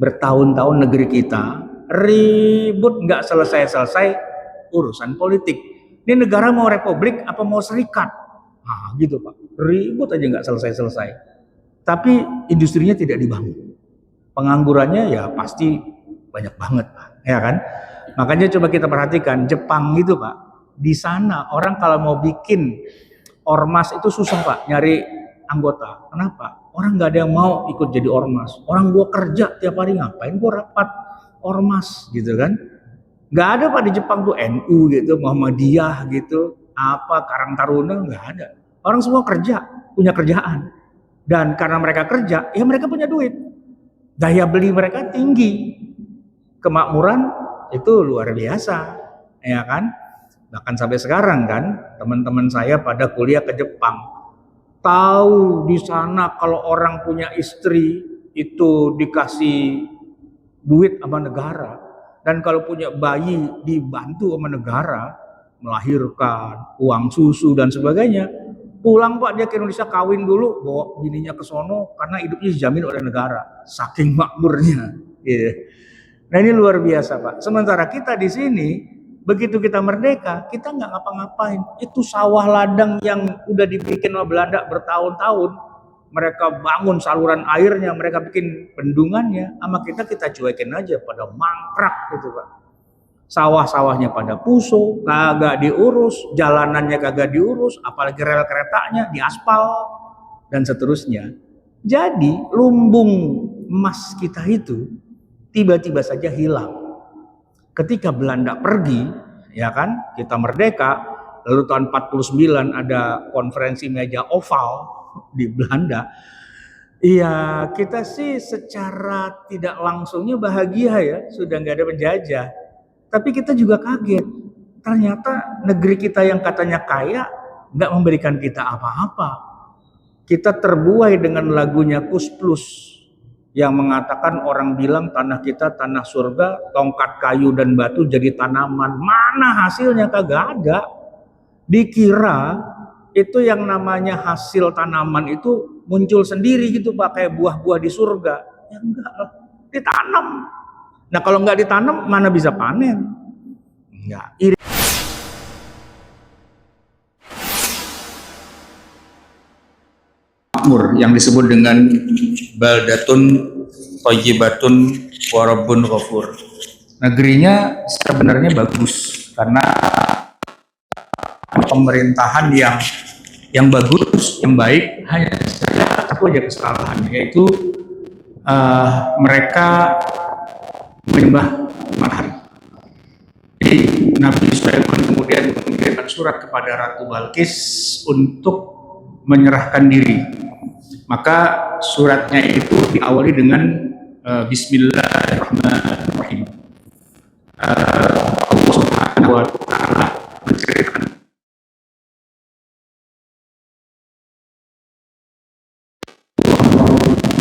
Bertahun-tahun negeri kita ribut nggak selesai-selesai urusan politik. Ini negara mau republik apa mau serikat? Nah, gitu Pak. Ribut aja nggak selesai-selesai. Tapi industrinya tidak dibangun. Penganggurannya ya pasti banyak banget Pak. Ya kan? Makanya coba kita perhatikan Jepang gitu Pak. Di sana orang kalau mau bikin ormas itu susah Pak, nyari anggota. Kenapa? Orang nggak ada yang mau ikut jadi ormas. Orang gua kerja tiap hari, ngapain gua rapat ormas gitu kan? Nggak ada Pak di Jepang tuh NU gitu, Muhammadiyah gitu, apa Karang Taruna, nggak ada. Orang semua kerja, punya kerjaan. Dan karena mereka kerja, ya mereka punya duit. Daya beli mereka tinggi. Kemakmuran itu luar biasa, ya kan? Bahkan sampai sekarang kan, teman-teman saya pada kuliah ke Jepang. Tahu di sana kalau orang punya istri itu dikasih duit sama negara. Dan kalau punya bayi dibantu sama negara, melahirkan, uang susu dan sebagainya. Pulang Pak dia ke Indonesia kawin dulu, bawa bininya ke sono karena hidupnya dijamin oleh negara. Saking makmurnya. Yeah. Nah ini luar biasa Pak. Sementara kita di sini begitu kita merdeka, kita nggak ngapa-ngapain. Itu sawah ladang yang udah dibikin sama Belanda bertahun-tahun, mereka bangun saluran airnya, mereka bikin bendungannya, sama kita cuekin aja pada mangkrak gitu Pak. Sawah-sawahnya pada puso, kagak diurus, jalanannya kagak diurus, apalagi rel keretanya diaspal dan seterusnya. Jadi lumbung emas kita itu tiba-tiba saja hilang. Ketika Belanda pergi, ya kan, kita merdeka, lalu tahun 49 ada konferensi meja oval di Belanda. Iya, kita sih secara tidak langsungnya bahagia ya, sudah nggak ada penjajah. Tapi kita juga kaget, ternyata negeri kita yang katanya kaya nggak memberikan kita apa-apa. Kita terbuai dengan lagunya Kus Plus yang mengatakan orang bilang tanah kita tanah surga, tongkat kayu dan batu jadi tanaman. Mana hasilnya? Kagak ada. Dikira itu yang namanya hasil tanaman itu muncul sendiri gitu Pak, kayak buah-buah di surga. Ya enggak lah, ditanam. Nah kalau nggak ditanam mana bisa panen? Enggak. Makmur yang disebut dengan baldatun thayyibatun wa rabbun ghafur. Negerinya sebenarnya bagus karena pemerintahan yang bagus, yang baik, hanya satu aja kesalahan, yaitu mereka menyembah matahari. Jadi Nabi Sulaiman kemudian mengirimkan surat kepada Ratu Balkis untuk menyerahkan diri. Maka suratnya itu diawali dengan Bismillahirrahmanirrahim. Allah Subhanahu wa Ta'ala menceritakan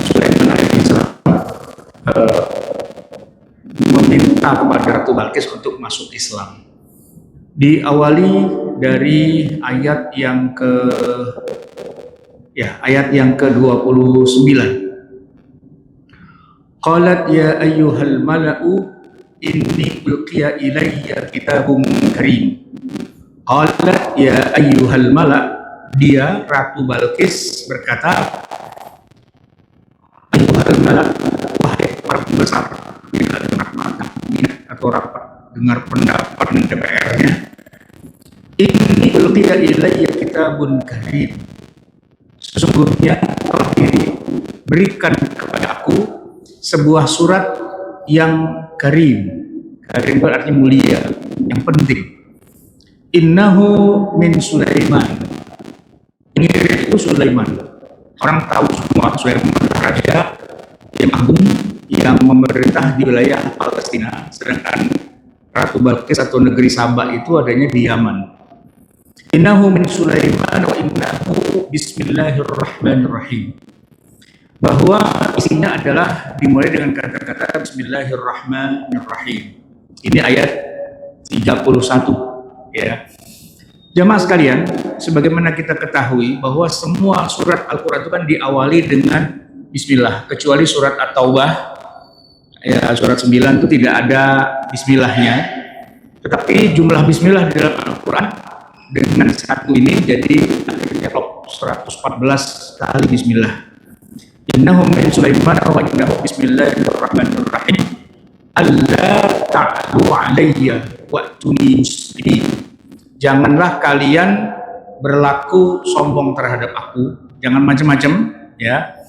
Sulaiman alaihissalam meminta kepada Ratu Balkis untuk masuk Islam. Diawali dari ayat yang ke-29. Qalat ya ayyuhal mala'u inni ulqiya ilayya kitabun karim. Qalat ya ayyuhal mala', dia Ratu Balkis berkata, ayyuhal mala', wahai para pembesar, bila dengar atau rapat dengar pendapat DPR-nya, inni ulqiya ilayya kitabun karim. Sesungguhnya telah diberikan kepada aku sebuah surat yang karim. Karim berarti mulia, yang penting. Innahu min Sulaiman. Ini itu Sulaiman. Orang tahu semua Sulaiman raja yang agung yang memerintah di wilayah Palestina, sedangkan Ratu Balkis atau negeri Sabah itu adanya di Yaman. Innahu min Sulaiman wa innahu bismillahirrahmanirrahim. Bahwa isinya adalah dimulai dengan kata-kata bismillahirrahmanirrahim. Ini ayat 31 ya. Jamaah sekalian, sebagaimana kita ketahui bahwa semua surat Al-Qur'an itu kan diawali dengan bismillah, kecuali surat At-Taubah Ya, surat 9 itu tidak ada bismillahnya, tetapi jumlah bismillah di dalam Al-Quran dengan satu ini jadi akhirnya 114 kali bismillah. Innahu min Sulaiman wa innahu bismillahirrahmanirrahim. Alla ta'lu alayya wa'tuni muslimin. Janganlah kalian berlaku sombong terhadap aku, jangan macam-macam ya.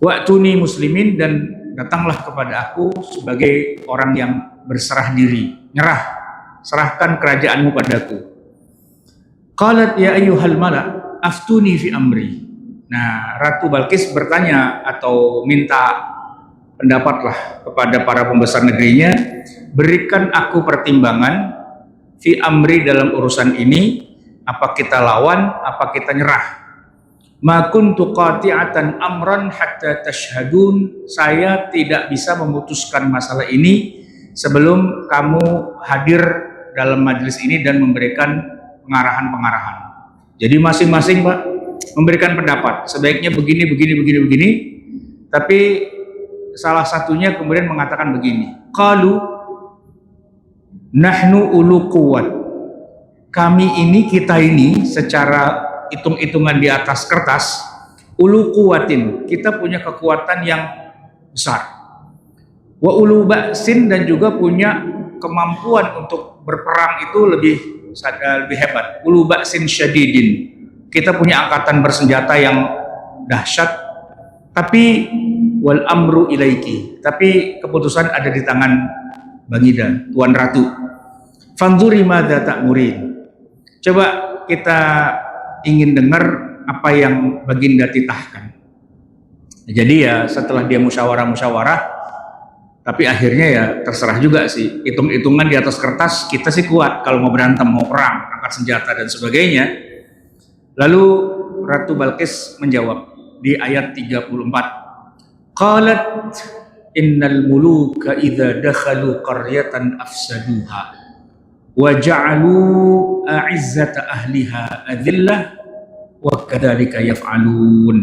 Wa'tuni muslimin, dan datanglah kepada aku sebagai orang yang berserah diri, nyerah, serahkan kerajaanmu padaku. Qalat ya ayyuhal mala aftuni fi amri. Nah, Ratu Balkis bertanya atau minta pendapatlah kepada para pembesar negerinya, berikan aku pertimbangan fi amri, dalam urusan ini, apa kita lawan, apa kita nyerah. Ma kuntu qati'atan amran hatta tashhadun. Saya tidak bisa memutuskan masalah ini sebelum kamu hadir dalam majelis ini dan memberikan pengarahan-pengarahan. Jadi masing-masing Pak memberikan pendapat, sebaiknya begini, begini. Tapi salah satunya kemudian mengatakan begini, qalu nahnu ulu quwwat. Kita ini secara hitung-hitungan di atas kertas, ulu quwwatin, kita punya kekuatan yang besar. Wa ulu ba'sin, dan juga punya kemampuan untuk berperang itu lebih hebat. Ulu ba'sin syadidin, kita punya angkatan bersenjata yang dahsyat. Tapi wal amru ilaiki, tapi keputusan ada di tangan Bangida, Tuan Ratu. Fanzuri madza ta'murin. Coba kita ingin dengar apa yang Baginda titahkan. Jadi ya setelah dia musyawarah, tapi akhirnya ya terserah juga sih, hitung-hitungan di atas kertas kita sih kuat kalau mau berantem, mau perang, angkat senjata dan sebagainya. Lalu Ratu Balkis menjawab di ayat 34. Qalat innal muluka idza dakhalu qaryatan afsaduha wa ja'alu a'izzata ahliha adillah wa kadzalika yaf'alun.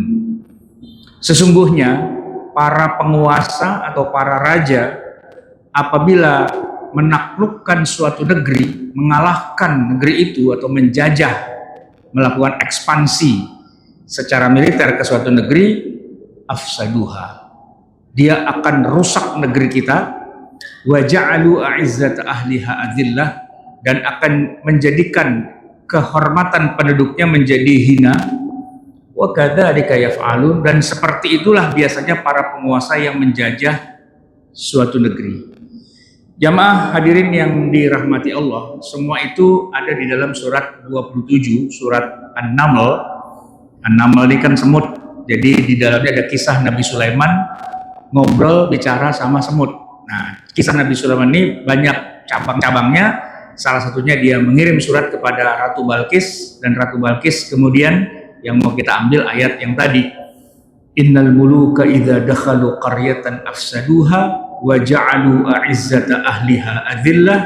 Sesungguhnya para penguasa atau para raja apabila menaklukkan suatu negeri, mengalahkan negeri itu atau menjajah, melakukan ekspansi secara militer ke suatu negeri, afsaduha, dia akan rusak negeri kita, wa ja'alu a'izzata ahliha adillah, dan akan menjadikan kehormatan penduduknya menjadi hina, wa kadzalika yaf'alun, dan seperti itulah biasanya para penguasa yang menjajah suatu negeri. Jamaah hadirin yang dirahmati Allah, semua itu ada di dalam surat 27, surat An-Naml. An-Naml ini kan semut, jadi di dalamnya ada kisah Nabi Sulaiman ngobrol bicara sama semut. Nah, kisah Nabi Sulaiman ini banyak cabang-cabangnya. Salah satunya dia mengirim surat kepada Ratu Balkis, dan Ratu Balkis kemudian yang mau kita ambil ayat yang tadi, innal muluka idza dakhalu qaryatan afsaduha wa ja'alu a'izzata ahliha adillah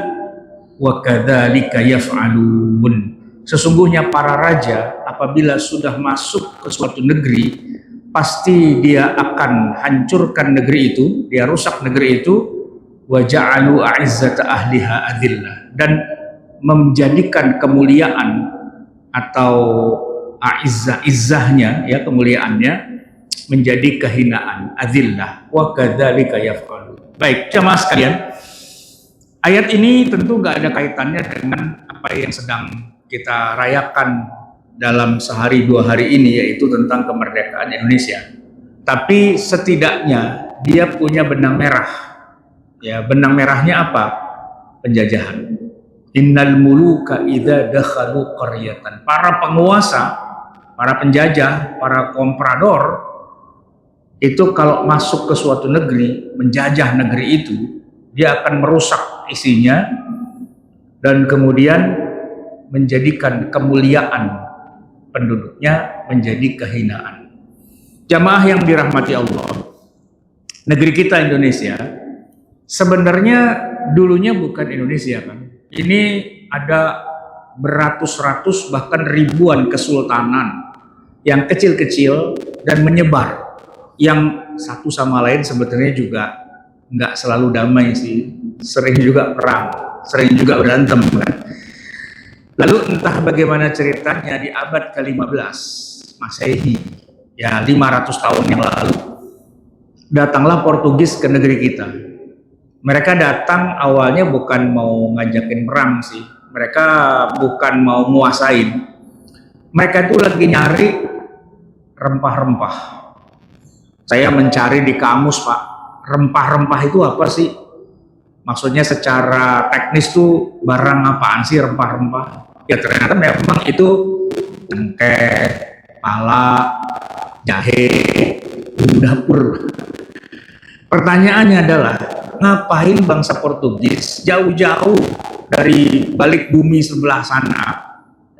wa kadzalika yaf'alun. Sesungguhnya para raja apabila sudah masuk ke suatu negeri, pasti dia akan hancurkan negeri itu, dia rusak negeri itu, wa ja'alu a'izzata ahliha adillah, dan menjadikan kemuliaan atau izzahnya, ya kemuliaannya, menjadi kehinaan, adillah, wa kadzalika yaf'alun. Baik, jemaah sekalian, ayat ini tentu nggak ada kaitannya dengan apa yang sedang kita rayakan dalam sehari dua hari ini, yaitu tentang kemerdekaan Indonesia. Tapi setidaknya dia punya benang merah. Ya, benang merahnya apa? Penjajahan. Innal muluka idza dakhalu qaryatan. Para penguasa, para penjajah, para komprador itu kalau masuk ke suatu negeri, menjajah negeri itu, dia akan merusak isinya dan kemudian menjadikan kemuliaan penduduknya menjadi kehinaan. Jamaah yang dirahmati Allah, negeri kita Indonesia sebenarnya dulunya bukan Indonesia kan. Ini ada beratus-ratus bahkan ribuan kesultanan yang kecil-kecil dan menyebar, yang satu sama lain sebetulnya juga nggak selalu damai sih, sering juga perang, sering juga berantem kan. Lalu entah bagaimana ceritanya di abad ke-15 Masehi, ya 500 tahun yang lalu, datanglah Portugis ke negeri kita. Mereka datang awalnya bukan mau ngajakin perang sih, mereka bukan mau nguasain. Mereka itu lagi nyari rempah-rempah. Saya mencari di kamus, Pak, rempah-rempah itu apa sih? Maksudnya secara teknis tuh barang apaan sih rempah-rempah? Ya ternyata memang itu cengkeh, pala, jahe, bumbu dapur. Pertanyaannya adalah, ngapain bangsa Portugis jauh-jauh dari balik bumi sebelah sana,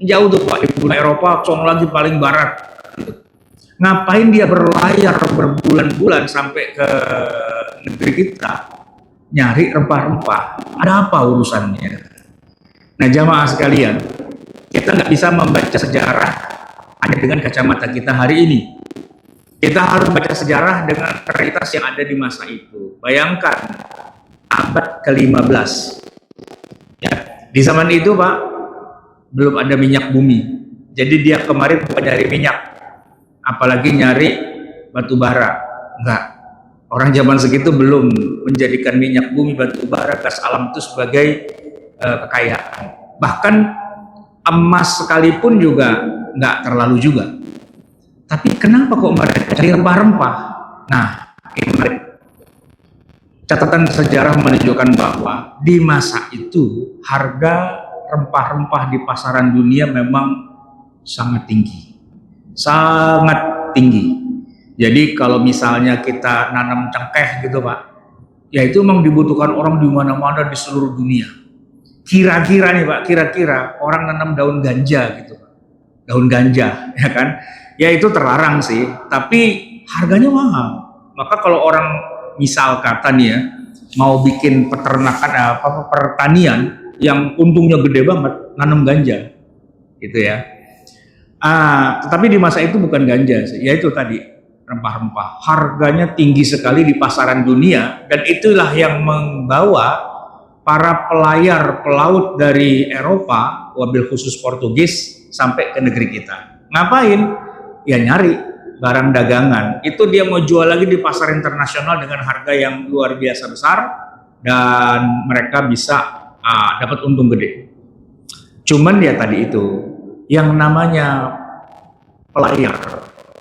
jauh tuh Pak, di benua Eropa, sono lagi paling barat, ngapain dia berlayar berbulan-bulan sampai ke negeri kita nyari rempah-rempah? Ada apa urusannya? Nah jamaah sekalian, kita nggak bisa membaca sejarah hanya dengan kacamata kita hari ini. Kita harus baca sejarah dengan realitas yang ada di masa itu. Bayangkan abad ke-15. Ya, di zaman itu Pak, belum ada minyak bumi. Jadi dia kemarin bukan nyari minyak, apalagi nyari batu bara. Enggak. Orang zaman segitu belum menjadikan minyak bumi, batu bara, gas alam itu sebagai kekayaan. Bahkan emas sekalipun juga enggak terlalu juga. Tapi kenapa kok mereka cari rempah-rempah? Nah, ini catatan sejarah menunjukkan bahwa di masa itu harga rempah-rempah di pasaran dunia memang sangat tinggi. Sangat tinggi. Jadi kalau misalnya kita nanam cengkeh gitu Pak, ya itu memang dibutuhkan orang di mana-mana di seluruh dunia. Kira-kira nih Pak, kira-kira orang nanam daun ganja gitu Pak. Daun ganja, ya kan? Ya itu terlarang sih, tapi harganya mahal. Maka kalau orang misal kata nih ya, mau bikin peternakan pertanian yang untungnya gede banget, nanam ganja, gitu ya. Tetapi di masa itu bukan ganja sih, ya itu tadi rempah-rempah. Harganya tinggi sekali di pasaran dunia, dan itulah yang membawa para pelayar pelaut dari Eropa, wabil khusus Portugis, sampai ke negeri kita. Ngapain? Ya nyari barang dagangan. Itu dia mau jual lagi di pasar internasional dengan harga yang luar biasa besar, dan mereka bisa dapat untung gede. Cuman ya tadi itu, yang namanya pelayar,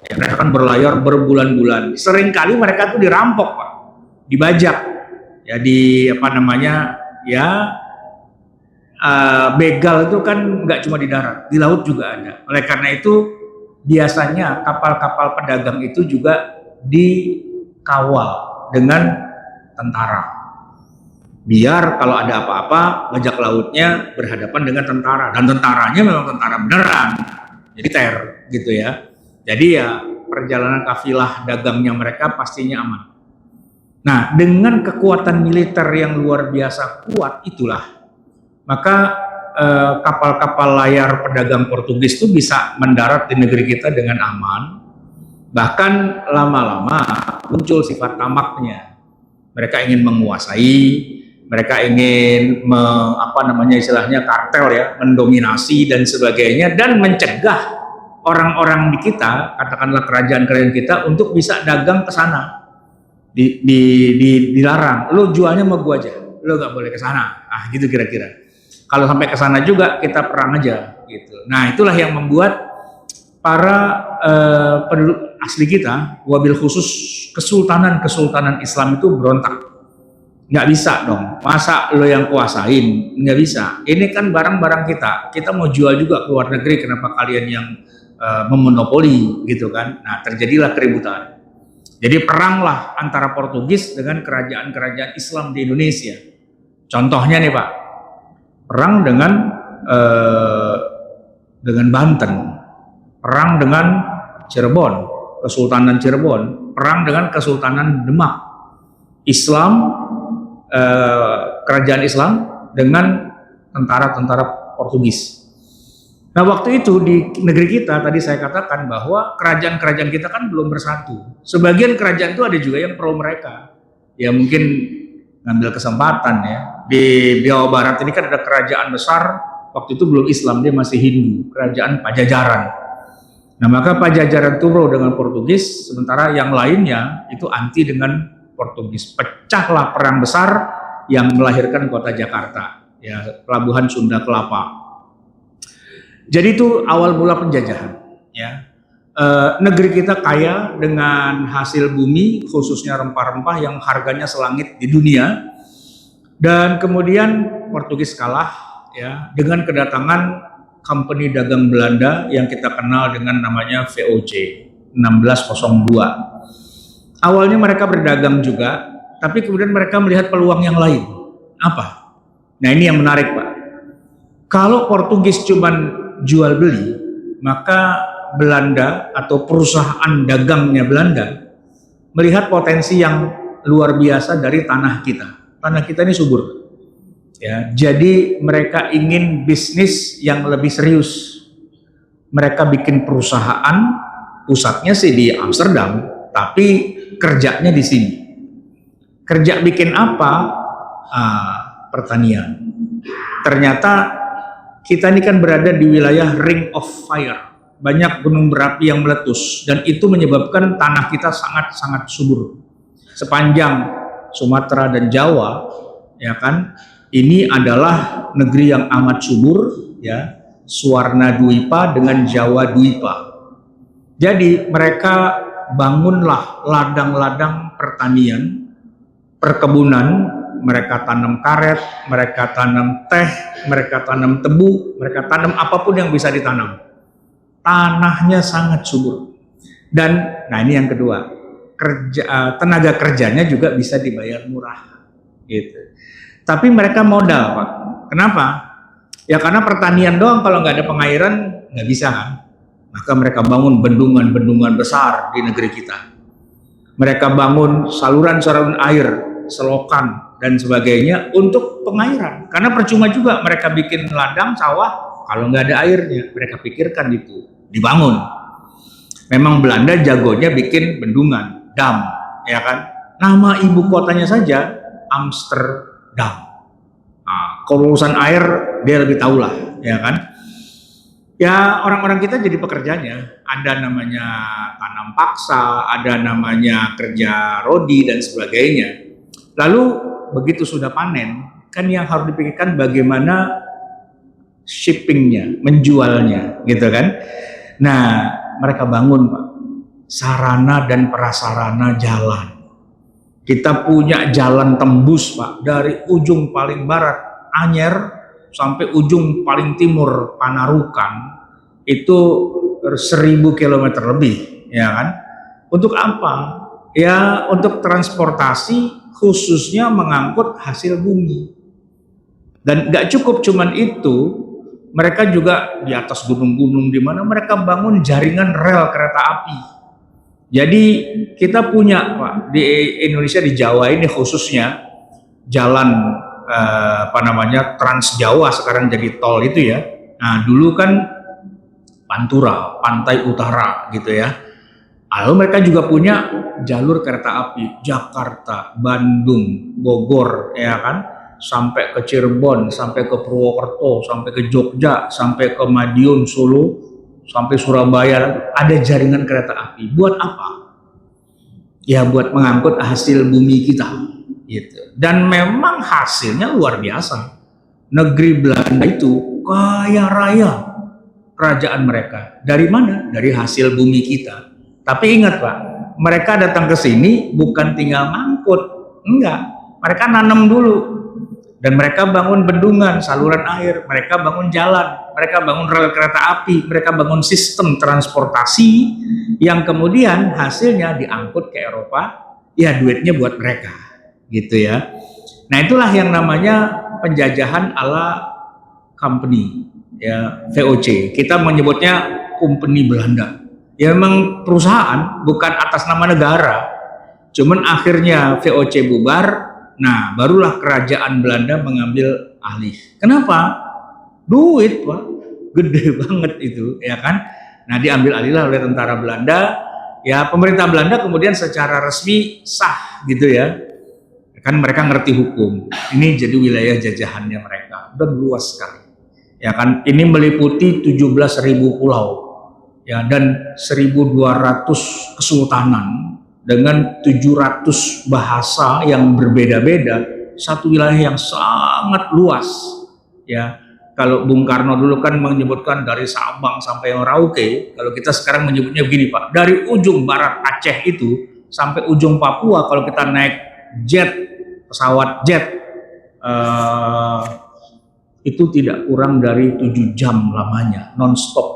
ya, mereka kan berlayar berbulan-bulan. Seringkali mereka tuh dirampok Pak, dibajak, ya di begal itu kan nggak cuma di darat, di laut juga ada. Oleh karena itu biasanya kapal-kapal pedagang itu juga dikawal dengan tentara. Biar kalau ada apa-apa, bajak lautnya berhadapan dengan tentara. Dan tentaranya memang tentara beneran, militer gitu ya. Jadi ya perjalanan kafilah dagangnya mereka pastinya aman. Nah dengan kekuatan militer yang luar biasa kuat itulah, maka kapal-kapal layar pedagang Portugis itu bisa mendarat di negeri kita dengan aman. Bahkan lama-lama muncul sifat tamaknya. Mereka ingin menguasai, mereka ingin istilahnya kartel ya, mendominasi dan sebagainya, dan mencegah orang-orang di kita, katakanlah kerajaan-kerajaan kita, untuk bisa dagang ke sana. Dilarang, lo jualnya sama gua aja, lo nggak boleh ke sana. Gitu kira-kira. Kalau sampai ke sana juga kita perang aja gitu. Nah, itulah yang membuat para penduduk asli kita, wabil khusus kesultanan Islam itu berontak. Nggak bisa dong, masa lo yang kuasain? Nggak bisa. Ini kan barang-barang kita mau jual juga ke luar negeri, kenapa kalian yang memonopoli gitu kan? Nah, terjadilah keributan. Jadi peranglah antara Portugis dengan kerajaan-kerajaan Islam di Indonesia. Contohnya nih Pak, perang dengan Banten, perang dengan Cirebon, Kesultanan Cirebon, perang dengan Kesultanan Demak, kerajaan Islam dengan tentara-tentara Portugis. Nah waktu itu di negeri kita tadi saya katakan bahwa kerajaan-kerajaan kita kan belum bersatu. Sebagian kerajaan itu ada juga yang pro mereka, ya mungkin ngambil kesempatan ya. Di Jawa Barat ini kan ada kerajaan besar, waktu itu belum Islam, dia masih Hindu, kerajaan Pajajaran. Nah maka Pajajaran itu pro dengan Portugis, sementara yang lainnya itu anti dengan Portugis. Pecahlah perang besar yang melahirkan kota Jakarta, ya pelabuhan Sunda Kelapa. Jadi itu awal mula penjajahan, ya. Negeri kita kaya dengan hasil bumi, khususnya rempah-rempah yang harganya selangit di dunia. Dan kemudian Portugis kalah, ya, dengan kedatangan company dagang Belanda yang kita kenal dengan namanya VOC 1602. Awalnya mereka berdagang juga, tapi kemudian mereka melihat peluang yang lain. Apa? Nah ini yang menarik Pak. Kalau Portugis cuman jual beli, maka Belanda atau perusahaan dagangnya Belanda melihat potensi yang luar biasa dari tanah kita. Tanah kita ini subur. Ya, jadi mereka ingin bisnis yang lebih serius. Mereka bikin perusahaan, pusatnya sih di Amsterdam, tapi kerjanya di sini. Kerja bikin apa? Pertanian. Ternyata kita ini kan berada di wilayah Ring of Fire. Banyak gunung berapi yang meletus dan itu menyebabkan tanah kita sangat-sangat subur. Sepanjang Sumatera dan Jawa, ya kan, ini adalah negeri yang amat subur, ya, Swarna Dwipa dengan Jawa Dwipa. Jadi mereka bangunlah ladang-ladang pertanian, perkebunan, mereka tanam karet, mereka tanam teh, mereka tanam tebu, mereka tanam apapun yang bisa ditanam. Tanahnya sangat subur. Dan nah ini yang kedua, tenaga kerjanya juga bisa dibayar murah gitu. Tapi mereka modal Pak. Kenapa? Ya karena pertanian doang, kalau nggak ada pengairan nggak bisa kan. Maka mereka bangun bendungan-bendungan besar di negeri kita. Mereka bangun saluran-saluran air, selokan dan sebagainya untuk pengairan. Karena percuma juga mereka bikin ladang sawah kalau nggak ada airnya. Mereka pikirkan itu dibangun. Memang Belanda jagonya bikin bendungan, dam, ya kan. Nama ibu kotanya saja Amsterdam. Nah, kalau urusan air dia lebih tahu lah, ya kan. Ya orang-orang kita jadi pekerjanya. Ada namanya tanam paksa, ada namanya kerja rodi dan sebagainya. Lalu begitu sudah panen, kan yang harus dipikirkan bagaimana shippingnya, menjualnya, gitu kan. Nah, mereka bangun Pak, sarana dan prasarana jalan. Kita punya jalan tembus Pak, dari ujung paling barat Anyer sampai ujung paling timur Panarukan, itu 1000 km lebih, ya kan? Untuk apa? Ya untuk transportasi, khususnya mengangkut hasil bumi. Dan gak cukup cuman itu, mereka juga di atas gunung-gunung di mana mereka bangun jaringan rel kereta api. Jadi kita punya Pak di Indonesia, di Jawa ini khususnya jalan Trans Jawa sekarang jadi tol itu ya. Nah dulu kan Pantura, pantai utara gitu ya. Lalu mereka juga punya jalur kereta api Jakarta, Bandung, Bogor, ya kan, sampai ke Cirebon, sampai ke Purwokerto, sampai ke Jogja, sampai ke Madiun, Solo, sampai Surabaya. Ada jaringan kereta api. Buat apa? Ya buat mengangkut hasil bumi kita, gitu. Dan memang hasilnya luar biasa. Negeri Belanda itu kaya raya kerajaan mereka. Dari mana? Dari hasil bumi kita. Tapi ingat Pak, mereka datang ke sini bukan tinggal ngangkut, enggak. Mereka nanam dulu. Dan mereka bangun bendungan, saluran air, mereka bangun jalan, mereka bangun rel kereta api, mereka bangun sistem transportasi yang kemudian hasilnya diangkut ke Eropa, ya duitnya buat mereka, gitu ya. Nah itulah yang namanya penjajahan ala company, ya VOC. Kita menyebutnya company Belanda. Ya memang perusahaan, bukan atas nama negara. Cuman akhirnya VOC bubar. Nah, barulah kerajaan Belanda mengambil alih. Kenapa? Duit, Pak. Gede banget itu, ya kan? Nah, diambil alih oleh tentara Belanda. Ya, pemerintah Belanda kemudian secara resmi sah gitu ya. Kan mereka ngerti hukum. Ini jadi wilayah jajahannya mereka dan luas sekali. Ya kan, ini meliputi 17.000 pulau ya dan 1.200 kesultanan dengan 700 bahasa yang berbeda-beda, satu wilayah yang sangat luas ya. Kalau Bung Karno dulu kan menyebutkan dari Sabang sampai Merauke, kalau kita sekarang menyebutnya begini Pak, dari ujung barat Aceh itu sampai ujung Papua kalau kita naik jet, pesawat jet itu tidak kurang dari 7 jam lamanya, non-stop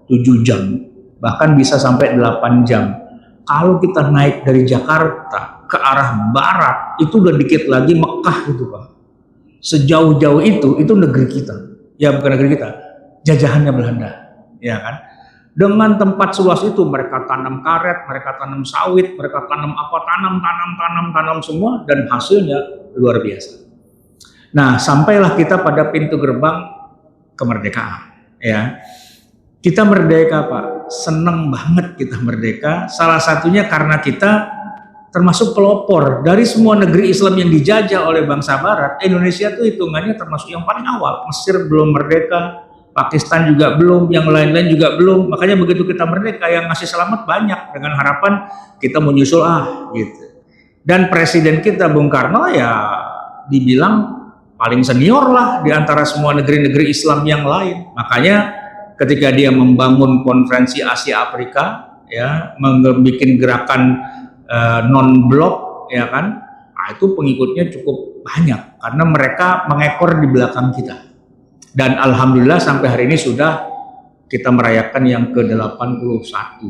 7 jam, bahkan bisa sampai 8 jam. Kalau kita naik dari Jakarta ke arah barat, itu udah dikit lagi Mekah itu Pak. Sejauh-jauh itu negeri kita. Ya bukan negeri kita, jajahannya Belanda. Ya kan? Dengan tempat seluas itu mereka tanam karet, mereka tanam sawit, mereka tanam apa, tanam semua, dan hasilnya luar biasa. Nah, sampailah kita pada pintu gerbang kemerdekaan, ya. Kita merdeka, Pak. Seneng banget kita merdeka. Salah satunya karena kita termasuk pelopor dari semua negeri Islam yang dijajah oleh bangsa Barat. Indonesia itu hitungannya termasuk yang paling awal. Mesir belum merdeka, Pakistan juga belum, yang lain-lain juga belum. Makanya begitu kita merdeka, yang ngasih selamat banyak dengan harapan kita menyusul gitu. Dan presiden kita Bung Karno ya dibilang paling senior lah di antara semua negeri-negeri Islam yang lain. Makanya ketika dia membangun konferensi Asia Afrika, ya, membuat gerakan non-blok, ya kan, nah, itu pengikutnya cukup banyak karena mereka mengekor di belakang kita. Dan alhamdulillah sampai hari ini sudah kita merayakan yang ke-81.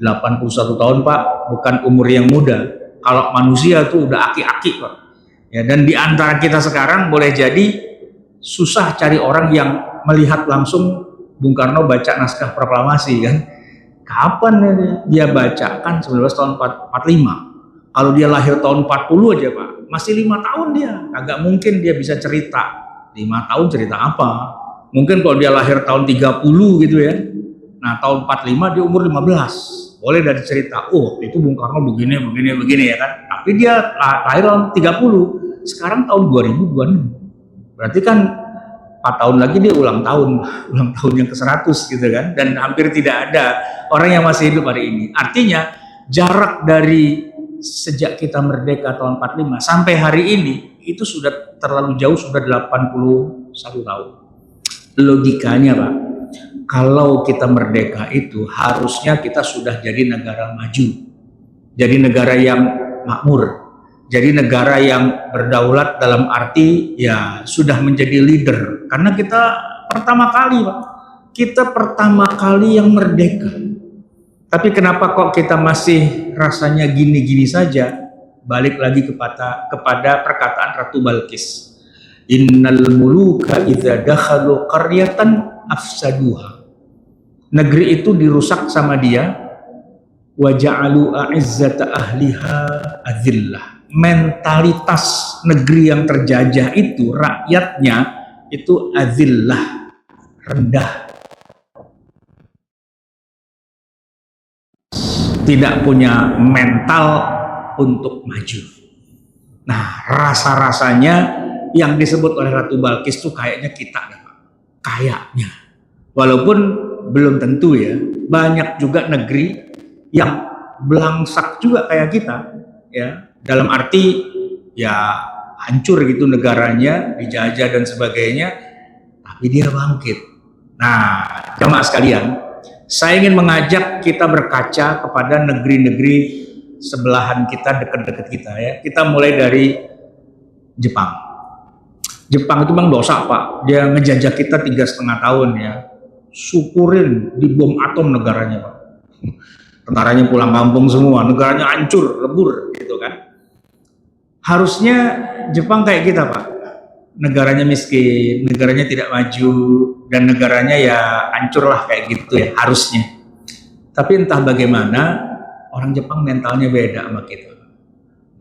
81 tahun Pak, bukan umur yang muda. Kalau manusia itu udah aki-aki Pak. Ya, dan di antara kita sekarang boleh jadi susah cari orang yang melihat langsung Bung Karno baca naskah proklamasi kan. Kapan dia baca? Kan 19 tahun 45. Kalau dia lahir tahun 40 aja Pak, masih 5 tahun dia. Agak mungkin dia bisa cerita. 5 tahun cerita apa? Mungkin kalau dia lahir tahun 30 gitu ya. Nah tahun 45 dia umur 15. Boleh dari cerita, oh itu Bung Karno begini ya kan. Tapi dia lahir tahun 30. Sekarang tahun 2026. Berarti kan 4 tahun lagi dia ulang tahun yang ke-100 gitu kan. Dan hampir tidak ada orang yang masih hidup hari ini. Artinya jarak dari sejak kita merdeka tahun 45 sampai hari ini itu sudah terlalu jauh, sudah 81 tahun. Logikanya Pak, kalau kita merdeka itu harusnya kita sudah jadi negara maju, jadi negara yang makmur, jadi negara yang berdaulat dalam arti ya sudah menjadi leader. Karena kita pertama kali Pak, kita pertama kali yang merdeka. Tapi kenapa kok kita masih rasanya gini-gini saja? Balik lagi kepada perkataan Ratu Balkis. Innal muluka idza dakhalu qaryatan afsaduha. Negeri itu dirusak sama dia. Wa ja'alu a'izzata ahliha adillah. Mentalitas negeri yang terjajah itu, rakyatnya itu adillah, rendah, tidak punya mental untuk maju. Nah, rasa-rasanya yang disebut oleh Ratu Balkis itu kayaknya kita, kayaknya. Walaupun belum tentu ya, banyak juga negeri yang belangsak juga kayak kita, ya. Dalam arti ya hancur gitu negaranya, dijajah dan sebagainya, tapi dia bangkit. Nah, jamaah sekalian, saya ingin mengajak kita berkaca kepada negeri-negeri sebelahan kita, dekat-dekat kita ya. Kita mulai dari Jepang. Jepang itu memang dosa Pak, dia ngejajah kita 3,5 tahun ya. Syukurin di bom atom negaranya Pak. Tentaranya pulang kampung semua, negaranya hancur, lebur gitu kan. Harusnya Jepang kayak kita Pak, negaranya miskin, negaranya tidak maju, dan negaranya ya hancur lah kayak gitu ya harusnya. Tapi entah bagaimana orang Jepang mentalnya beda sama kita.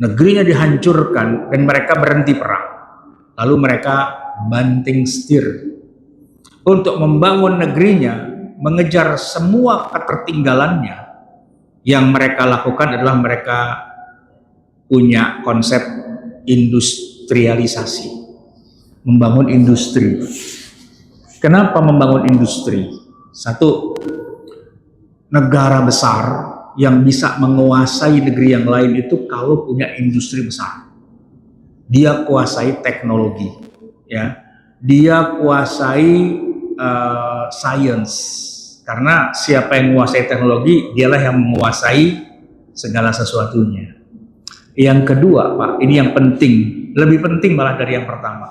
Negerinya dihancurkan dan mereka berhenti perang. Lalu mereka banting setir untuk membangun negerinya, mengejar semua ketertinggalannya. Yang mereka lakukan adalah mereka punya konsep industrialisasi, membangun industri. Kenapa membangun industri? Satu, negara besar yang bisa menguasai negeri yang lain itu kalau punya industri besar. Dia kuasai teknologi, ya. Dia kuasai science. Karena siapa yang menguasai teknologi, dialah yang menguasai segala sesuatunya. Yang kedua, Pak, ini yang penting, lebih penting malah dari yang pertama.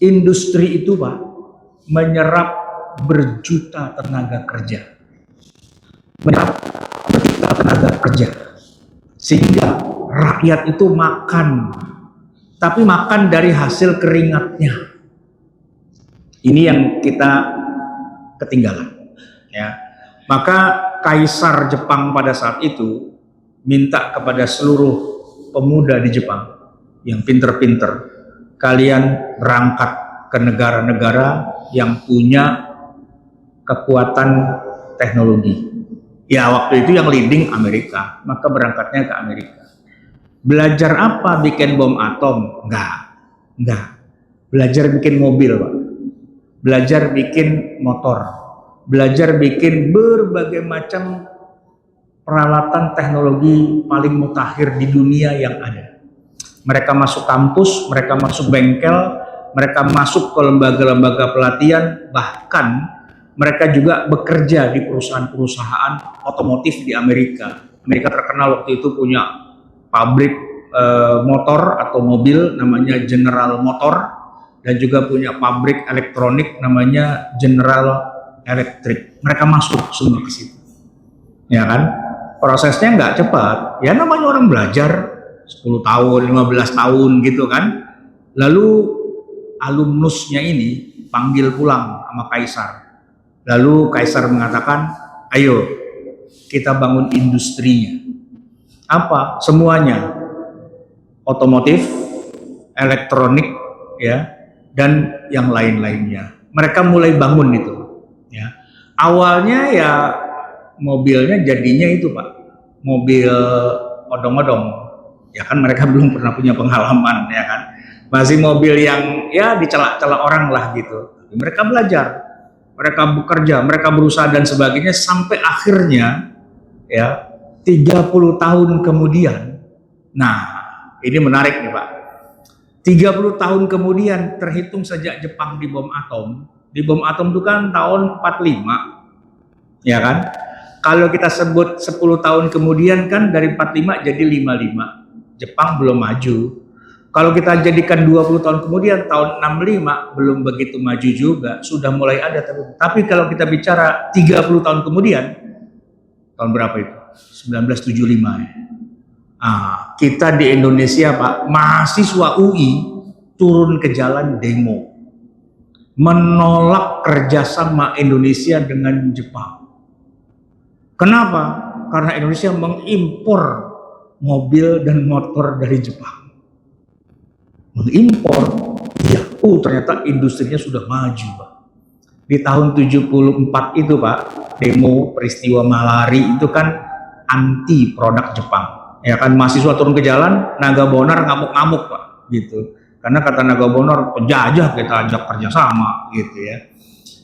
Industri itu, Pak, menyerap berjuta tenaga kerja. Menyerap berjuta tenaga kerja. Sehingga rakyat itu makan, tapi makan dari hasil keringatnya. Ini yang kita ketinggalan. Ya, maka Kaisar Jepang pada saat itu minta kepada seluruh pemuda di Jepang yang pinter-pinter, kalian berangkat ke negara-negara yang punya kekuatan teknologi. Ya, waktu itu yang leading Amerika, maka berangkatnya ke Amerika. Belajar apa? Bikin bom atom? Enggak. Belajar bikin mobil, Pak. Belajar bikin motor. Belajar bikin berbagai macam peralatan teknologi paling mutakhir di dunia yang ada. Mereka masuk kampus, mereka masuk bengkel, mereka masuk ke lembaga-lembaga pelatihan, bahkan mereka juga bekerja di perusahaan-perusahaan otomotif di Amerika. Amerika terkenal waktu itu punya pabrik motor atau mobil namanya General Motor, dan juga punya pabrik elektronik namanya General Electric. Mereka masuk semua ke situ, ya kan? Prosesnya nggak cepat, ya namanya orang belajar 10 tahun, 15 tahun gitu kan. Lalu alumnusnya ini panggil pulang sama Kaisar. Lalu Kaisar mengatakan, ayo kita bangun industrinya. Apa? Semuanya. Otomotif, elektronik, ya, dan yang lain-lainnya. Mereka mulai bangun itu. Ya. Awalnya ya mobilnya jadinya itu, Pak, mobil odong-odong, ya kan, mereka belum pernah punya pengalaman, ya kan, masih mobil yang ya dicela-cela orang lah gitu. Mereka belajar, mereka bekerja, mereka berusaha dan sebagainya, sampai akhirnya ya 30 tahun kemudian. Nah, ini menarik nih, Pak. 30 tahun kemudian terhitung sejak Jepang dibom atom. Dibom atom itu kan tahun 45, ya kan? Kalau kita sebut 10 tahun kemudian kan dari 45 jadi 55. Jepang belum maju. Kalau kita jadikan 20 tahun kemudian tahun 65 belum begitu maju juga, sudah mulai ada. Tapi kalau kita bicara 30 tahun kemudian, tahun berapa itu? 1975 ya. Kita di Indonesia, Pak, mahasiswa UI turun ke jalan demo menolak kerjasama Indonesia dengan Jepang. Kenapa? Karena Indonesia mengimpor mobil dan motor dari Jepang. Mengimpor, ya, ternyata industrinya sudah maju, Pak. Di tahun 74 itu, Pak, demo peristiwa Malari itu kan anti produk Jepang. Ya kan, mahasiswa turun ke jalan, Naga Bonar ngamuk-ngamuk, Pak, gitu. Karena kata Naga Bonar, penjajah kita ajak kerjasama, gitu ya.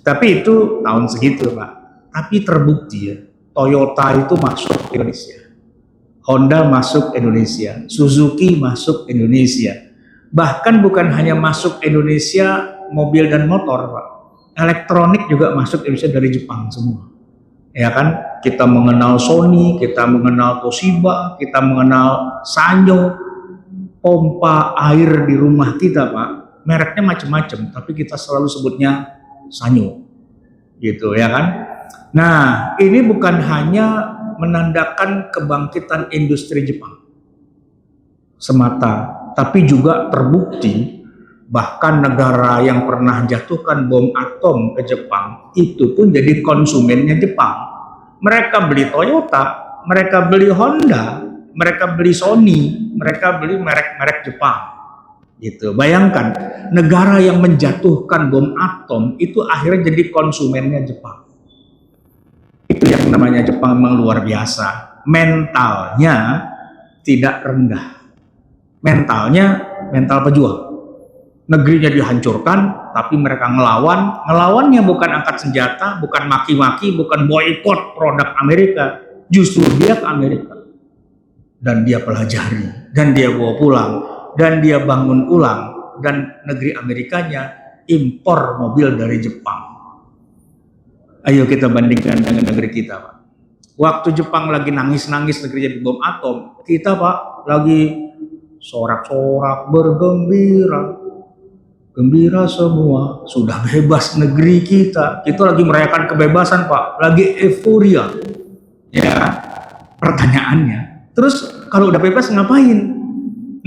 Tapi itu tahun segitu, Pak. Tapi terbukti ya, Toyota itu masuk Indonesia, Honda masuk Indonesia, Suzuki masuk Indonesia. Bahkan bukan hanya masuk Indonesia mobil dan motor, Pak. Elektronik juga masuk Indonesia dari Jepang semua. Ya kan, kita mengenal Sony, kita mengenal Toshiba, kita mengenal Sanyo, pompa air di rumah kita, Pak, mereknya macam-macam, tapi kita selalu sebutnya Sanyo, gitu ya kan. Nah, ini bukan hanya menandakan kebangkitan industri Jepang semata, tapi juga terbukti bahkan negara yang pernah jatuhkan bom atom ke Jepang itu pun jadi konsumennya Jepang. Mereka beli Toyota, mereka beli Honda, mereka beli Sony, mereka beli merek-merek Jepang, gitu. Bayangkan, negara yang menjatuhkan bom atom itu akhirnya jadi konsumennya Jepang. Itu yang namanya Jepang memang luar biasa. Mentalnya tidak rendah. Mentalnya mental pejuang. Negerinya dihancurkan, tapi mereka ngelawan. Ngelawannya bukan angkat senjata, bukan maki-maki, bukan boykot produk Amerika. Justru dia ke Amerika. Dan dia pelajari, dan dia bawa pulang, dan dia bangun ulang. Dan negeri Amerikanya impor mobil dari Jepang. Ayo kita bandingkan dengan negeri kita, Pak. Waktu Jepang lagi nangis-nangis negerinya dibom atom, kita, Pak, lagi sorak-sorak bergembira. Gembira semua, sudah bebas negeri kita. Kita lagi merayakan kebebasan, Pak. Lagi euforia. Ya, pertanyaannya. Terus kalau udah bebas ngapain?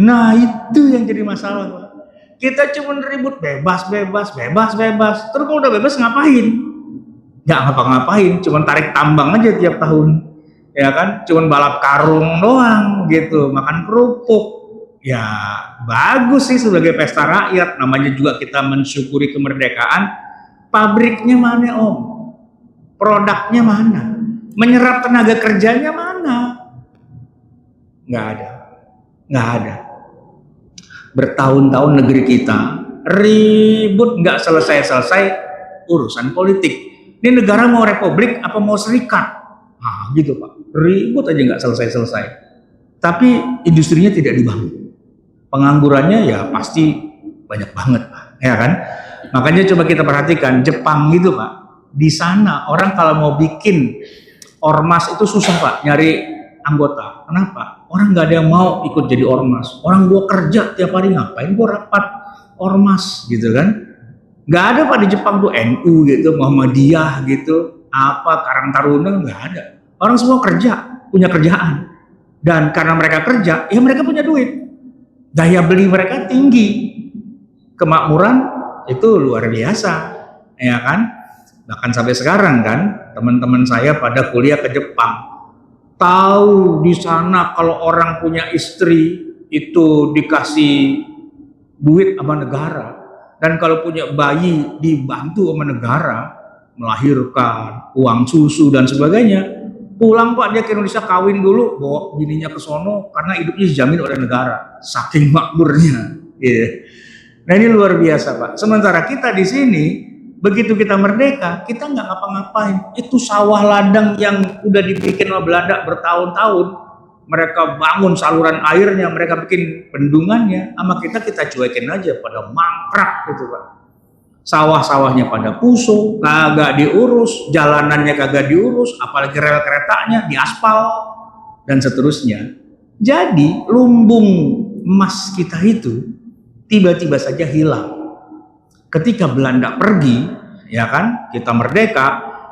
Nah, itu yang jadi masalah, Pak. Kita cuma ribut bebas. Terus kalau udah bebas ngapain? Nggak ngapa-ngapain, cuma tarik tambang aja tiap tahun, ya kan? Cuma balap karung doang gitu, makan kerupuk. Ya bagus sih sebagai pesta rakyat, namanya juga kita mensyukuri kemerdekaan. Pabriknya mana, Om? Produknya mana? Menyerap tenaga kerjanya mana? Nggak ada. Bertahun-tahun negeri kita ribut nggak selesai-selesai urusan politik. Ini negara mau republik apa mau serikat? Nah, gitu Pak. Ribut aja nggak selesai-selesai. Tapi industrinya tidak dibangun. Penganggurannya ya pasti banyak banget, Pak. Ya kan? Makanya coba kita perhatikan Jepang gitu, Pak. Di sana orang kalau mau bikin ormas itu susah, Pak, nyari anggota. Kenapa? Orang nggak ada yang mau ikut jadi ormas. Orang gua kerja tiap hari, ngapain gua rapat ormas gitu kan? Nggak ada, Pak, di Jepang tuh NU gitu, Muhammadiyah gitu, apa Karang Taruna, nggak ada. Orang semua kerja, punya kerjaan. Dan karena mereka kerja, ya mereka punya duit. Daya beli mereka tinggi. Kemakmuran itu luar biasa, ya kan? Bahkan sampai sekarang kan, teman-teman saya pada kuliah ke Jepang. Tahu di sana kalau orang punya istri itu dikasih duit sama negara. Dan kalau punya bayi dibantu sama negara, melahirkan, uang susu dan sebagainya. Pulang, Pak, dia ke Indonesia kawin dulu, bawa bininya ke sono karena hidupnya dijamin oleh negara. Saking makmurnya. Yeah. Nah ini luar biasa, Pak. Sementara kita di sini, begitu kita merdeka, kita nggak ngapa-ngapain. Itu sawah ladang yang udah dibikin sama Belanda bertahun-tahun. Mereka bangun saluran airnya, mereka bikin bendungannya, sama kita cuekin aja pada mangkrak gitu, Pak. Sawah-sawahnya pada pusuh, kagak diurus, jalanannya kagak diurus, apalagi rel keretanya diaspal dan seterusnya. Jadi lumbung emas kita itu tiba-tiba saja hilang. Ketika Belanda pergi, ya kan, kita merdeka,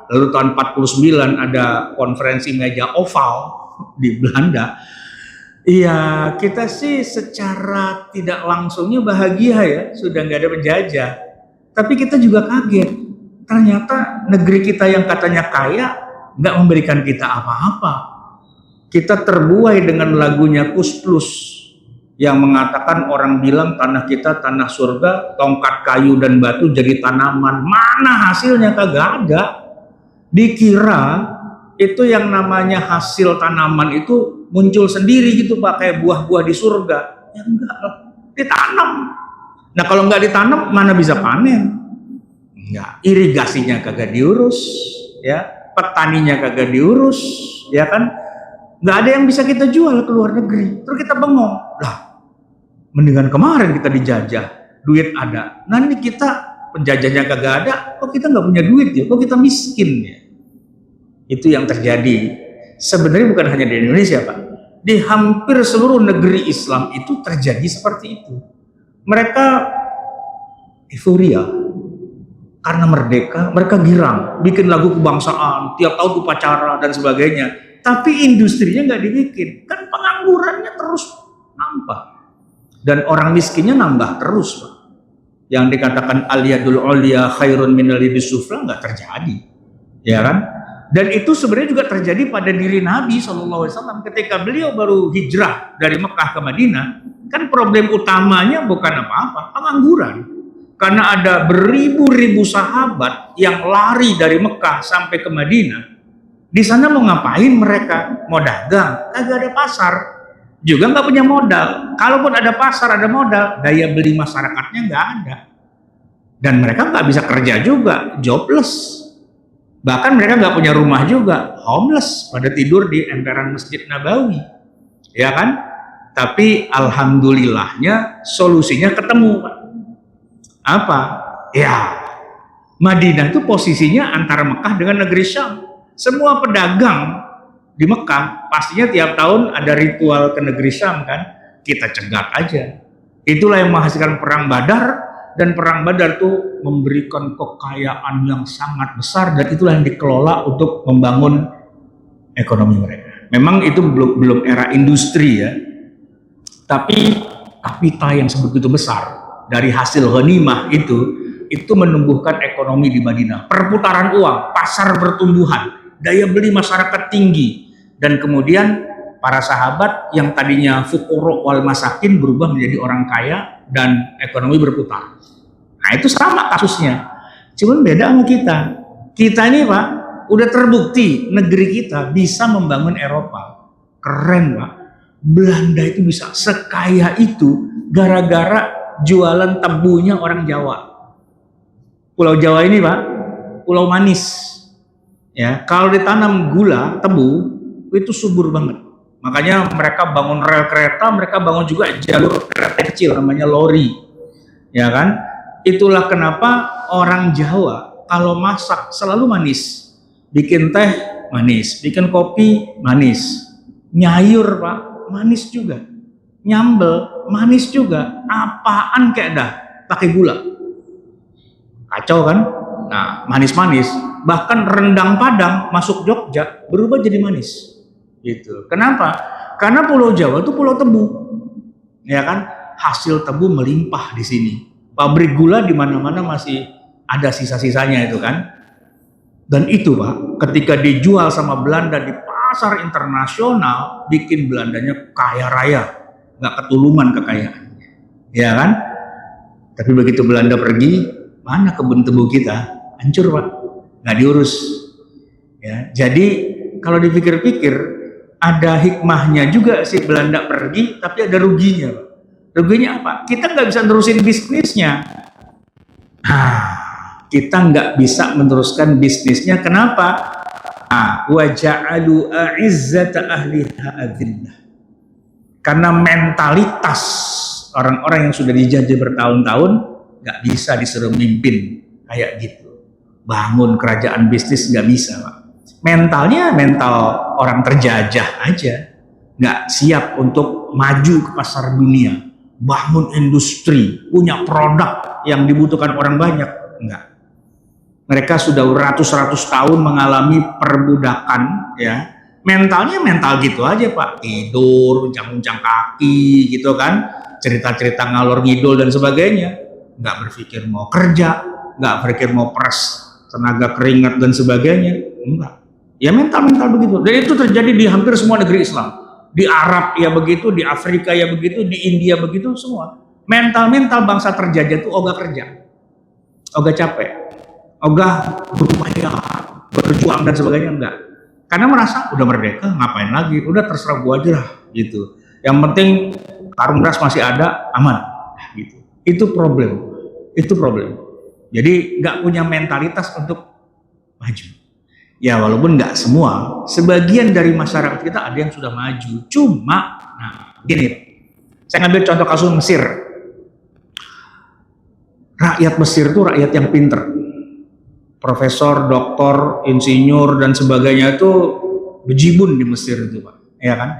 lalu tahun 49 ada konferensi meja oval di Belanda. Iya, kita sih secara tidak langsungnya bahagia ya, sudah nggak ada penjajah. Tapi kita juga kaget, ternyata negeri kita yang katanya kaya nggak memberikan kita apa-apa. Kita terbuai dengan lagunya Kus Plus yang mengatakan orang bilang tanah kita tanah surga, tongkat kayu dan batu jadi tanaman. Mana hasilnya? Kagak ada. Dikira itu yang namanya hasil tanaman itu muncul sendiri gitu, Pak, kayak buah-buah di surga. Ya enggak lah, ditanam. Nah kalau nggak ditanam mana bisa panen? Enggak, irigasinya kagak diurus, ya, petaninya kagak diurus, ya kan? Nggak ada yang bisa kita jual ke luar negeri. Terus kita bengong, lah, mendingan kemarin kita dijajah, duit ada. Nah ini kita penjajahnya kagak ada, kok kita nggak punya duit ya? Kok kita miskin ya? Itu yang terjadi. Sebenarnya bukan hanya di Indonesia, Pak. Di hampir seluruh negeri Islam itu terjadi seperti itu. Mereka euforia karena merdeka, mereka girang, bikin lagu kebangsaan, tiap tahun upacara dan sebagainya. Tapi industrinya nggak dibikin, kan penganggurannya terus nambah dan orang miskinnya nambah terus, Pak. Yang dikatakan aliyadul ulia khairun minal yadis sufla nggak terjadi, ya kan? Dan itu sebenarnya juga terjadi pada diri Nabi SAW ketika beliau baru hijrah dari Mekah ke Madinah. Kan problem utamanya bukan apa-apa, pengangguran. Karena ada beribu-ribu sahabat yang lari dari Mekah sampai ke Madinah. Di sana mau ngapain mereka? Mau dagang, kagak ada pasar. juga nggak punya modal. Kalaupun ada pasar, ada modal, daya beli masyarakatnya nggak ada. Dan mereka nggak bisa kerja juga, jobless. Bahkan mereka nggak punya rumah juga, homeless, pada tidur di emperan Masjid Nabawi. Ya kan? Tapi alhamdulillahnya solusinya ketemu, Pak. Apa? Ya, Madinah itu posisinya antara Mekah dengan negeri Syam. Semua pedagang di Mekah pastinya tiap tahun ada ritual ke negeri Syam kan, kita cegat aja. Itulah yang menghasilkan perang Badar, dan perang Badar itu memberikan kekayaan yang sangat besar, dan itulah yang dikelola untuk membangun ekonomi mereka. Memang itu belum era industri ya, tapi kapita yang sebegitu besar dari hasil ghanimah itu menumbuhkan ekonomi di Madinah. Perputaran uang, pasar bertumbuhan, daya beli masyarakat tinggi, dan kemudian para sahabat yang tadinya fuqara wal masakin berubah menjadi orang kaya dan ekonomi berputar. Nah itu sama kasusnya, cuman beda sama kita. Kita ini Pak, udah terbukti negeri kita bisa membangun Eropa. Keren Pak. Belanda itu bisa sekaya itu gara-gara jualan tebunya orang Jawa. Pulau Jawa ini Pak, pulau manis. Ya, kalau ditanam gula, tebu, itu subur banget. Makanya mereka bangun rel kereta, mereka bangun juga jalur kereta kecil namanya lori. Ya kan? Itulah kenapa orang Jawa kalau masak selalu manis. Bikin teh manis, bikin kopi manis. Nyayur Pak, manis juga. Nyambel manis juga. Apaan kayak dah pakai gula. Kacau kan? Nah, manis-manis. Bahkan rendang Padang masuk Jogja berubah jadi manis. Gitu. Kenapa? Karena Pulau Jawa itu pulau tebu. Ya kan? Hasil tebu melimpah di sini. Pabrik gula di mana-mana masih ada sisa-sisanya itu kan. Dan itu Pak, ketika dijual sama Belanda di pasar internasional, bikin Belandanya kaya raya, nggak ketulungan kekayaannya, ya kan? Tapi begitu Belanda pergi, mana kebun tebu kita? Hancur Pak, nggak diurus. Ya, jadi kalau dipikir-pikir, ada hikmahnya juga sih Belanda pergi, tapi ada ruginya Pak. Ruginya apa? Kita nggak bisa nerusin bisnisnya. Kita nggak bisa meneruskan bisnisnya. Kenapa? Wa ja'alu a'izzata ahliha adillah. Karena mentalitas orang-orang yang sudah dijajah bertahun-tahun nggak bisa disuruh mimpin kayak gitu. Bangun kerajaan bisnis nggak bisa Pak. Mentalnya mental orang terjajah aja, nggak siap untuk maju ke pasar dunia. Bangun industri, punya produk yang dibutuhkan orang banyak, enggak. Mereka sudah ratus-ratus tahun mengalami perbudakan, ya. Mentalnya mental gitu aja Pak, tidur, uncang-uncang kaki, gitu kan, cerita-cerita ngalor ngidul dan sebagainya. Nggak berpikir mau kerja, nggak berpikir mau peras tenaga keringat dan sebagainya, enggak. Ya mental-mental begitu. Dan itu terjadi di hampir semua negeri Islam. Di Arab ya begitu, di Afrika ya begitu, di India begitu semua. Mental-mental bangsa terjajah itu ogah kerja, ogah capek, ogah berupaya, berjuang dan sebagainya, enggak. Karena merasa udah merdeka, ngapain lagi, udah terserah gua aja lah gitu. Yang penting karung beras masih ada, aman gitu. Itu problem. Jadi nggak punya mentalitas untuk maju. Ya walaupun nggak semua, sebagian dari masyarakat kita ada yang sudah maju. Cuma, nah gini, saya ngambil contoh kasus Mesir. Rakyat Mesir itu rakyat yang pinter. Profesor, doktor, insinyur dan sebagainya itu bejibun di Mesir itu Pak, ya kan?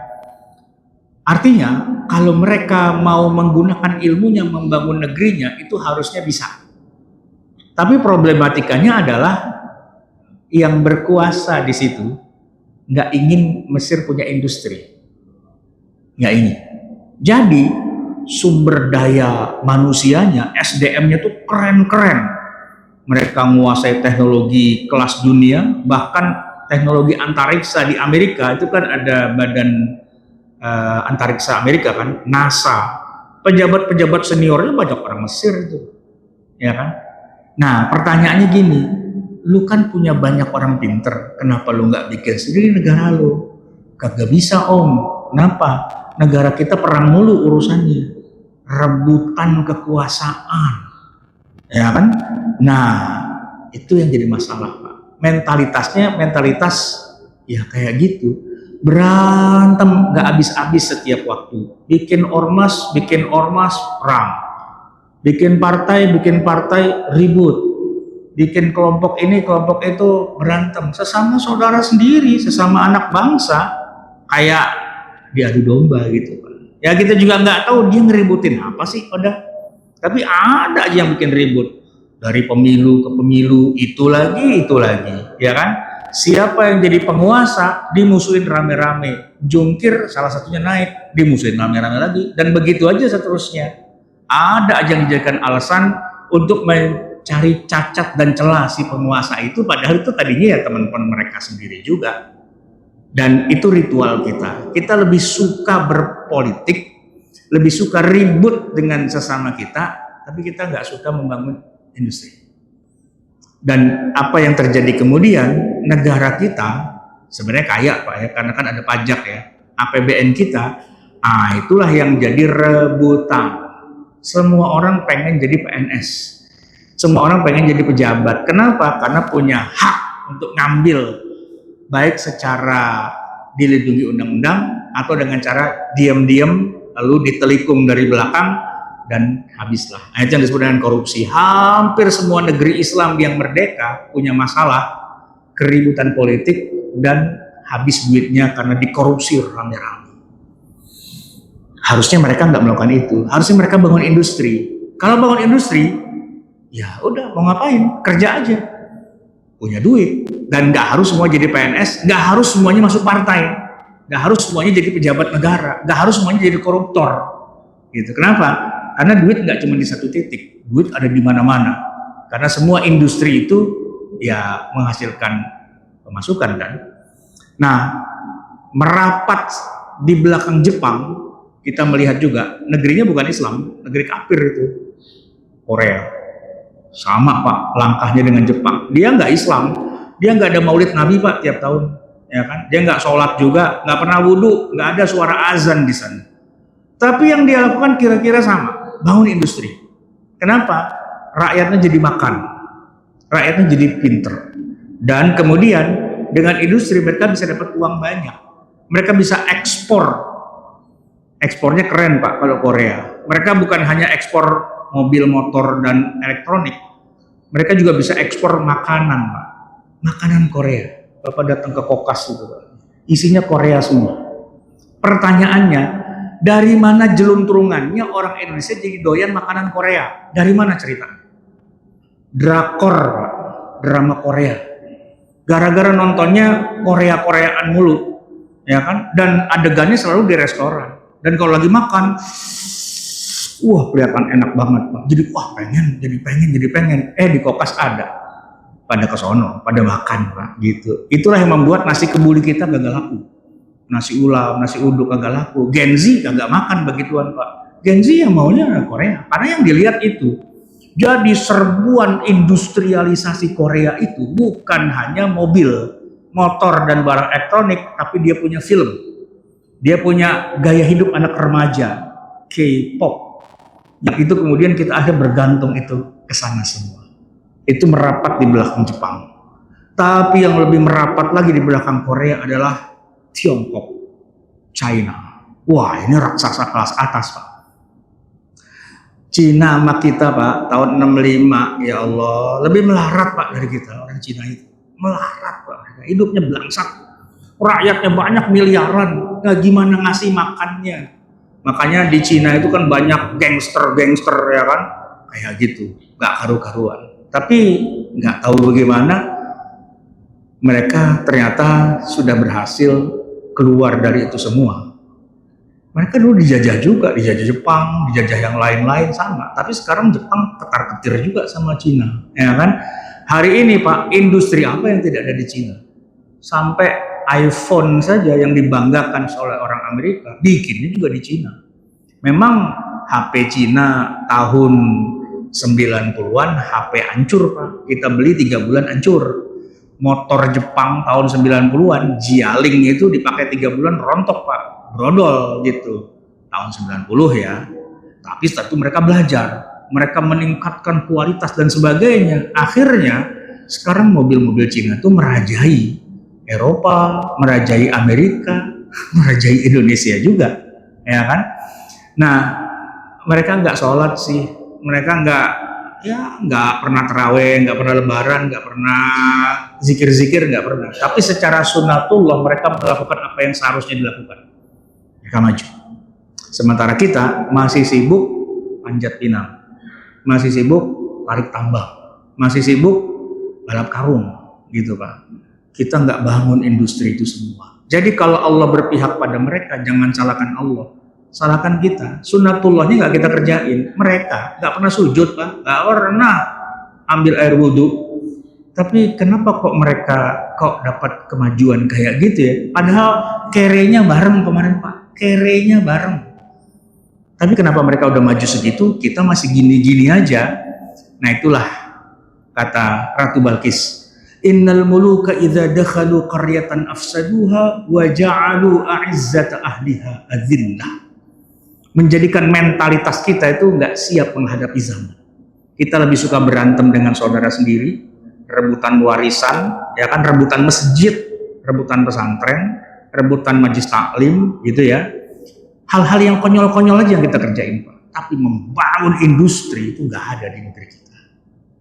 Artinya kalau mereka mau menggunakan ilmunya membangun negerinya itu harusnya bisa. Tapi problematikanya adalah yang berkuasa di situ nggak ingin Mesir punya industri, nggak ingin. Jadi sumber daya manusianya, SDM-nya tuh keren-keren. Mereka menguasai teknologi kelas dunia, bahkan teknologi antariksa di Amerika itu kan ada badan antariksa Amerika kan, NASA. Pejabat-pejabat seniornya banyak orang Mesir itu, ya kan? Nah pertanyaannya gini. Lu kan punya banyak orang pinter, kenapa lu nggak bikin sendiri negara lu? Kagak bisa Om. Kenapa? Negara kita perang mulu urusannya, rebutan kekuasaan, ya kan? Nah, itu yang jadi masalah, Pak. Mentalitasnya mentalitas ya kayak gitu, berantem nggak habis-habis setiap waktu, bikin ormas perang, bikin partai ribut, bikin kelompok ini kelompok itu berantem, sesama saudara sendiri, sesama anak bangsa, kayak diadu domba gitu, Pak. Ya kita juga nggak tahu dia ngeributin apa sih pada, tapi ada aja yang bikin ribut, dari pemilu ke pemilu, itu lagi, ya kan? Siapa yang jadi penguasa dimusuhin rame-rame, jungkir salah satunya naik dimusuhin rame-rame lagi, dan begitu aja seterusnya. Ada aja yang dijadikan alasan untuk mencari cacat dan celah si penguasa itu, padahal itu tadinya ya teman-teman mereka sendiri juga. Dan itu ritual kita. Kita lebih suka berpolitik, lebih suka ribut dengan sesama kita, tapi kita nggak suka membangun industri. Dan apa yang terjadi kemudian, negara kita sebenarnya kaya, Pak, ya, karena kan ada pajak ya, APBN kita, itulah yang jadi rebutan. Semua orang pengen jadi PNS, semua orang pengen jadi pejabat. Kenapa? Karena punya hak untuk ngambil, baik secara dilindungi undang-undang atau dengan cara diam-diam lalu ditelikung dari belakang dan habislah. Itu yang disebut dengan korupsi. Hampir semua negeri Islam yang merdeka punya masalah keributan politik dan habis duitnya karena dikorupsi rame-rame. Harusnya mereka nggak melakukan itu. Harusnya mereka bangun industri. Kalau bangun industri, ya udah mau ngapain? Kerja aja. Punya duit, dan nggak harus semua jadi PNS, nggak harus semuanya masuk partai, nggak harus semuanya jadi pejabat negara, nggak harus semuanya jadi koruptor, gitu. Kenapa? Karena duit nggak cuma di satu titik, duit ada di mana-mana. Karena semua industri itu ya menghasilkan pemasukan kan. Nah, merapat di belakang Jepang, kita melihat juga negerinya bukan Islam, negeri kafir itu, Korea. Sama, Pak, langkahnya dengan Jepang. Dia nggak Islam, dia nggak ada maulid Nabi, Pak, tiap tahun, ya kan? Dia nggak sholat juga, nggak pernah wudhu, nggak ada suara azan di sana. Tapi yang dia lakukan kira-kira sama, bangun industri. Kenapa? Rakyatnya jadi makan, rakyatnya jadi pinter, dan kemudian dengan industri mereka bisa dapat uang banyak. Mereka bisa ekspor. Ekspornya keren, Pak, kalau Korea. Mereka bukan hanya ekspor mobil, motor, dan elektronik. Mereka juga bisa ekspor makanan, Pak. Makanan Korea. Bapak datang ke Kokas itu, Pak. Isinya Korea semua. Pertanyaannya, dari mana jelunturungannya orang Indonesia jadi doyan makanan Korea? Dari mana cerita? Drakor, Pak. Drama Korea. Gara-gara nontonnya Korea-Koreaan mulu, ya kan? Dan adegannya selalu di restoran. Dan kalau lagi makan, wah kelihatan enak banget, Pak. Jadi jadi pengen. Di Kokas ada. Pada kesono, pada makan, Pak, gitu. Itulah yang membuat nasi kebuli kita gagal laku. Nasi ulam, nasi uduk gagal laku. Gen Z kagak makan begituan, Pak. Gen Z yang maunya Korea. Karena yang dilihat itu. Jadi serbuan industrialisasi Korea itu bukan hanya mobil, motor, dan barang elektronik, tapi dia punya film. Dia punya gaya hidup anak remaja, K-pop. Yang itu kemudian kita ada bergantung itu ke sana semua. Itu merapat di belakang Jepang. Tapi yang lebih merapat lagi di belakang Korea adalah Tiongkok, China. Wah, ini raksasa kelas atas, Pak. Cina sama kita, Pak, tahun 65, ya Allah, lebih melarat, Pak, dari kita, orang Cina itu. Melarat, Pak. Hidupnya belangsak. Rakyatnya banyak miliaran, gimana ngasih makannya. Makanya di Cina itu kan banyak gangster ya kan, kayak gitu, gak karu-karuan. Tapi gak tahu bagaimana mereka ternyata sudah berhasil keluar dari itu semua. Mereka dulu dijajah juga, dijajah Jepang, dijajah yang lain-lain sama. Tapi sekarang Jepang ketar-ketir juga sama Cina, ya kan? Hari ini, Pak, industri apa yang tidak ada di Cina? Sampai iPhone saja yang dibanggakan oleh orang Amerika, bikinnya juga di Cina. Memang HP Cina tahun 90-an HP hancur, Pak. Kita beli 3 bulan hancur. Motor Jepang tahun 90-an, Jialing itu dipakai 3 bulan rontok, Pak. brodol gitu. Tahun 90 ya. Tapi setelah itu mereka belajar, mereka meningkatkan kualitas dan sebagainya. Akhirnya sekarang mobil-mobil Cina itu merajai Eropa, merajai Amerika, merajai Indonesia juga, ya kan? Nah, mereka nggak sholat sih, mereka nggak pernah terawih, nggak pernah lebaran, nggak pernah zikir-zikir, nggak pernah. Tapi secara sunatullah mereka melakukan apa yang seharusnya dilakukan. Mereka maju. Sementara kita masih sibuk panjat pinang, masih sibuk tarik tambang, masih sibuk balap karung, gitu Pak. Kita nggak bangun industri itu semua. Jadi kalau Allah berpihak pada mereka, jangan salahkan Allah, salahkan kita. Sunatullahnya nggak kita kerjain. Mereka nggak pernah sujud Pak, nggak pernah ambil air wudhu. Tapi kenapa kok mereka dapat kemajuan kayak gitu ya? Padahal kerenya bareng kemarin Pak, kerenya bareng. Tapi kenapa mereka udah maju segitu, kita masih gini-gini aja? Nah itulah kata Ratu Balkis. Innal muluka idza dakhalu qaryatan afsaduha wa ja'alu a'izzata ahliha adillah. Menjadikan mentalitas kita itu nggak siap menghadapi zaman. Kita lebih suka berantem dengan saudara sendiri, rebutan warisan, ya kan, rebutan masjid, rebutan pesantren, rebutan majlis taklim, gitu ya. Hal-hal yang konyol-konyol aja yang kita kerjain Pak. Tapi membangun industri itu nggak ada di negeri kita.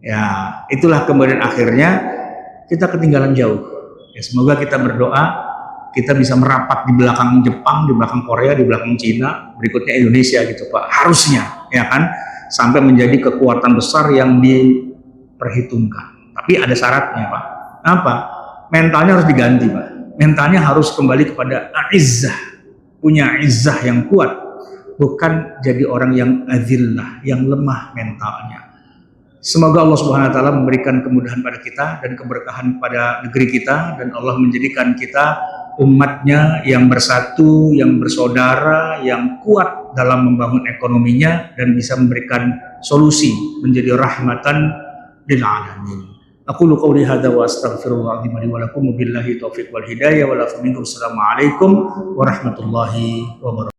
Ya, itulah kemudian akhirnya kita ketinggalan jauh. Ya, semoga kita berdoa kita bisa merapat di belakang Jepang, di belakang Korea, di belakang Cina, berikutnya Indonesia gitu Pak. Harusnya, ya kan, sampai menjadi kekuatan besar yang diperhitungkan. Tapi ada syaratnya Pak. Apa? Mentalnya harus diganti Pak. Mentalnya harus kembali kepada izzah, punya izzah yang kuat, bukan jadi orang yang azillah, yang lemah mentalnya. Semoga Allah Subhanahu wa taala memberikan kemudahan pada kita dan keberkahan pada negeri kita, dan Allah menjadikan kita umatnya yang bersatu, yang bersaudara, yang kuat dalam membangun ekonominya dan bisa memberikan solusi menjadi rahmatan lil alamin. Aqulu qouli hadza wa astaghfirullahaladzim li wa lakum, billahi taufiq wal hidayah wa la minkum. Assalamualaikum warahmatullahi wabarakatuh.